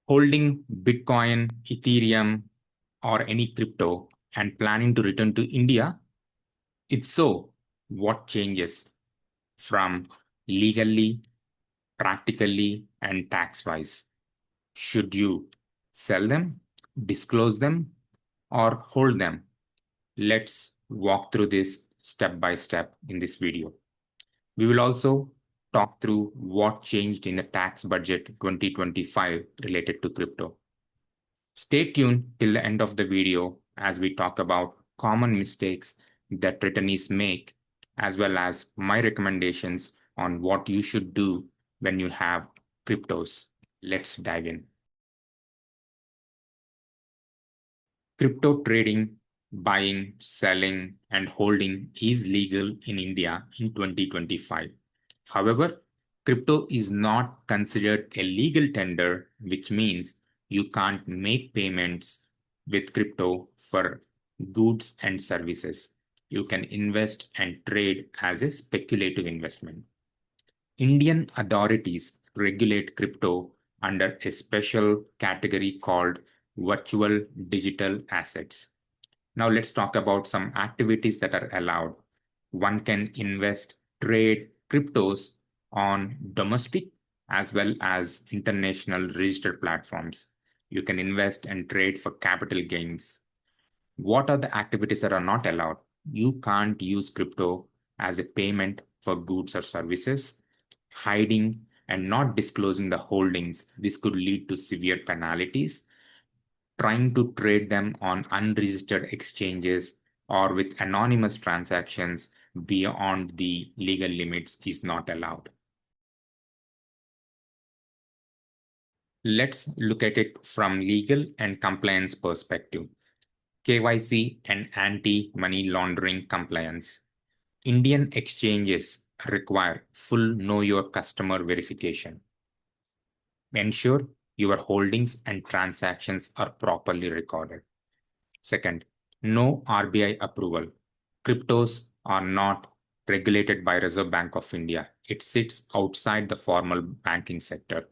Holding Bitcoin, Ethereum, or any crypto and planning to return to India? If so, what changes from legally, practically, and tax-wise? Should you sell them, disclose them, or hold them? Let's walk through this step by step in this video. We will also talk through what changed in the tax budget 2025 related to crypto. Stay tuned till the end of the video as we talk about common mistakes that returnees make, as well as my recommendations on what you should do when you have cryptos. Let's dive in. Crypto trading, buying, selling, and holding is legal in India in 2025. However, crypto is not considered a legal tender, which means you can't make payments with crypto for goods and services. You can invest and trade as a speculative investment. Indian authorities regulate crypto under a special category called virtual digital assets. Now let's talk about some activities that are allowed. One can invest, trade cryptos on domestic as well as international registered platforms. You can invest and trade for capital gains. What are the activities that are not allowed? You can't use crypto as a payment for goods or services. Hiding and not disclosing the holdings, this could lead to severe penalties. Trying to trade them on unregistered exchanges or with anonymous transactions beyond the legal limits is not allowed. Let's look at it from legal and compliance perspective. KYC and anti-money laundering compliance. Indian exchanges require full know your customer verification. Ensure your holdings and transactions are properly recorded. Second, no RBI approval. Cryptos are not regulated by Reserve Bank of India. It sits outside the formal banking sector.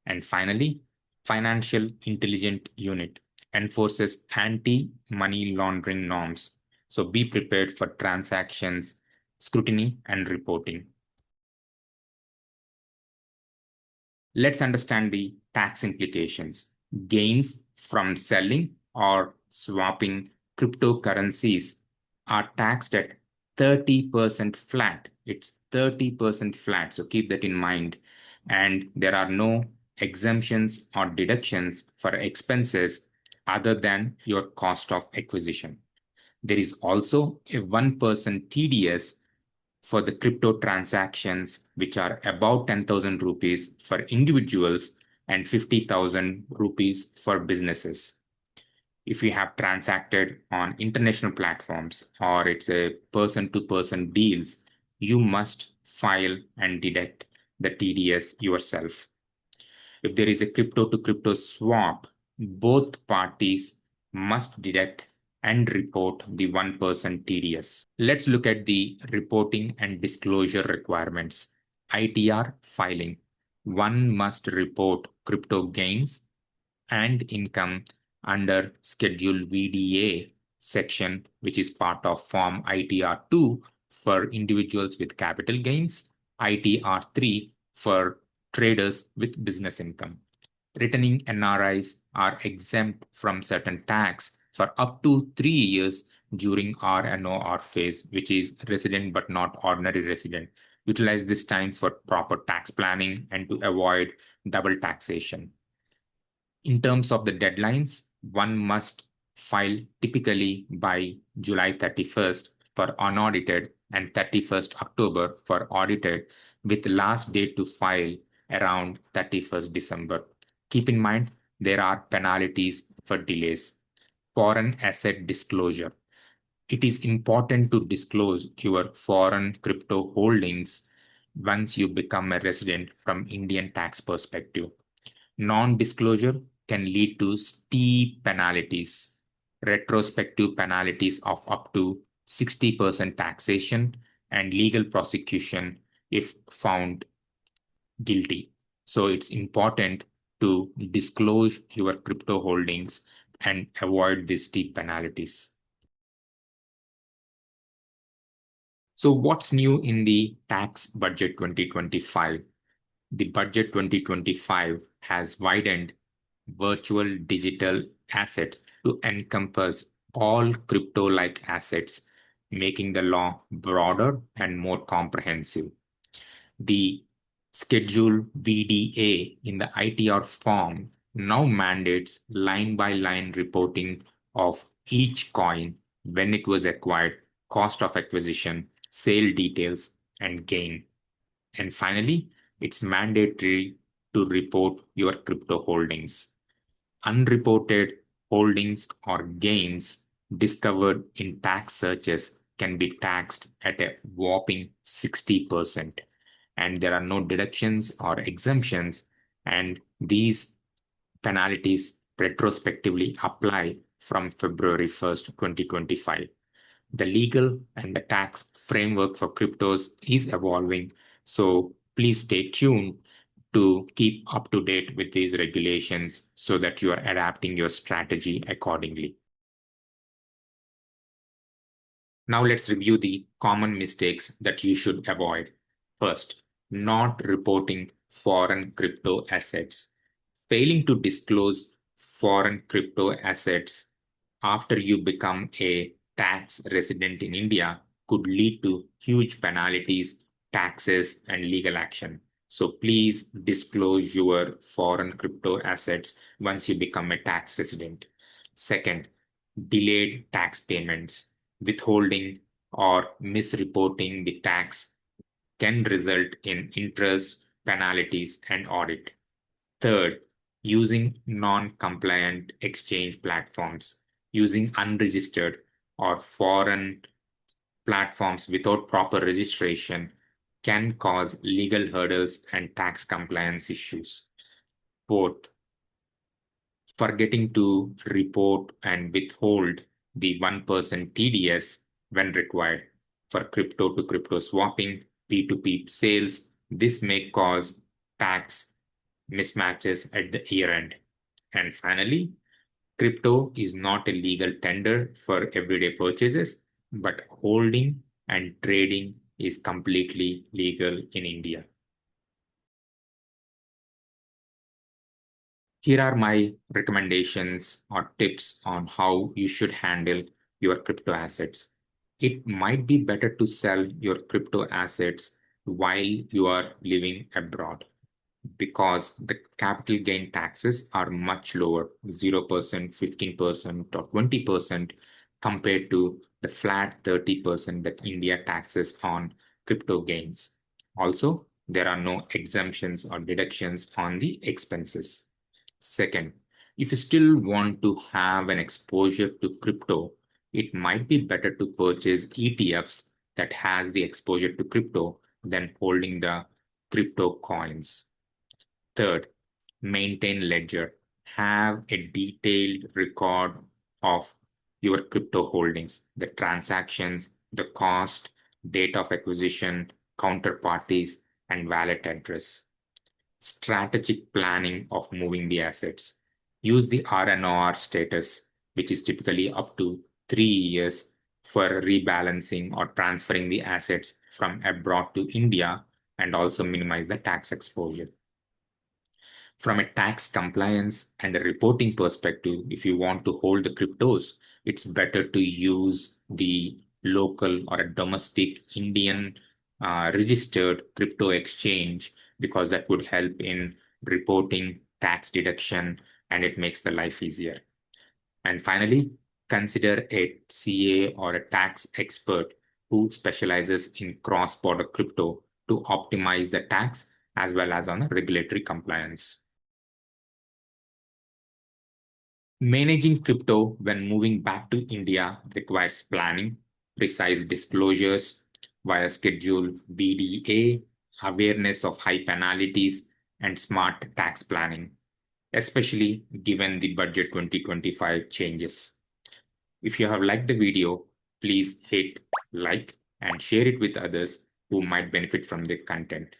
And finally, Financial Intelligence Unit enforces anti-money laundering norms. So be prepared for transactions, scrutiny, and reporting. Let's understand the tax implications. Gains from selling or swapping cryptocurrencies are taxed at 30% flat. It's 30% flat. So keep that in mind. And there are no exemptions or deductions for expenses other than your cost of acquisition. There is also a 1% TDS for the crypto transactions, which are about 10,000 rupees for individuals and 50,000 rupees for businesses. If you have transacted on international platforms or it's a person-to-person deals, you must file and deduct the TDS yourself. If there is a crypto-to-crypto swap, both parties must deduct and report the 1% TDS. Let's look at the reporting and disclosure requirements. ITR filing. One must report crypto gains and income under Schedule VDA section, which is part of Form ITR2 for individuals with capital gains, ITR3 for traders with business income. Returning NRIs are exempt from certain tax for up to 3 years during RNOR phase, which is resident but not ordinary resident. Utilize this time for proper tax planning and to avoid double taxation. In terms of the deadlines, one must file typically by July 31st for unaudited and 31st October for audited, with last date to file around 31st December. Keep in mind, there are penalties for delays. Foreign asset disclosure. It is important to disclose your foreign crypto holdings once you become a resident from Indian tax perspective. Non-disclosure can lead to steep penalties, retrospective penalties of up to 60% taxation and legal prosecution if found guilty. So it's important to disclose your crypto holdings and avoid these steep penalties. So what's new in the tax budget 2025? The budget 2025 has widened virtual digital asset to encompass all crypto-like assets, making the law broader and more comprehensive. The Schedule VDA in the ITR form now mandates line-by-line reporting of each coin when it was acquired, cost of acquisition, sale details, and gain. And finally, it's mandatory to report your crypto holdings. Unreported holdings or gains discovered in tax searches can be taxed at a whopping 60%. And there are no deductions or exemptions, and these penalties retrospectively apply from February 1st, 2025. The legal and the tax framework for cryptos is evolving, so please stay tuned to keep up to date with these regulations so that you are adapting your strategy accordingly. Now let's review the common mistakes that you should avoid. First, not reporting foreign crypto assets. Failing to disclose foreign crypto assets after you become a tax resident in India could lead to huge penalties, taxes, and legal action. So please disclose your foreign crypto assets once you become a tax resident. Second, delayed tax payments. Withholding or misreporting the tax can result in interest, penalties, and audit. Third, using non-compliant exchange platforms. Using unregistered or foreign platforms without proper registration can cause legal hurdles and tax compliance issues. Fourth, forgetting to report and withhold the 1% TDS when required. For crypto to crypto swapping, P2P sales, this may cause tax mismatches at the year end. And finally, crypto is not a legal tender for everyday purchases, but holding and trading is completely legal in India. Here are my recommendations or tips on how you should handle your crypto assets. It might be better to sell your crypto assets while you are living abroad because the capital gain taxes are much lower, 0%, 15%, or 20% compared to the flat 30% that India taxes on crypto gains. Also, there are no exemptions or deductions on the expenses. Second, if you still want to have an exposure to crypto, it might be better to purchase ETFs that has the exposure to crypto than holding the crypto coins. Third, maintain ledger. Have a detailed record of your crypto holdings, the transactions, the cost, date of acquisition, counterparties, and wallet address. Strategic planning of moving the assets. Use the RNOR status, which is typically up to 3 years for rebalancing or transferring the assets from abroad to India and also minimize the tax exposure. From a tax compliance and a reporting perspective, if you want to hold the cryptos, it's better to use the local or a domestic Indian registered crypto exchange because that would help in reporting tax deduction and it makes the life easier. And finally, consider a CA or a tax expert who specializes in cross-border crypto to optimize the tax as well as on the regulatory compliance. Managing crypto when moving back to India requires planning, precise disclosures via Schedule VDA, awareness of high penalties, and smart tax planning, especially given the budget 2025 changes. If you have liked the video, please hit like and share it with others who might benefit from the content,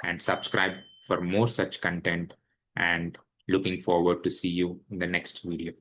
and subscribe for more such content, and Looking forward to see you in the next video.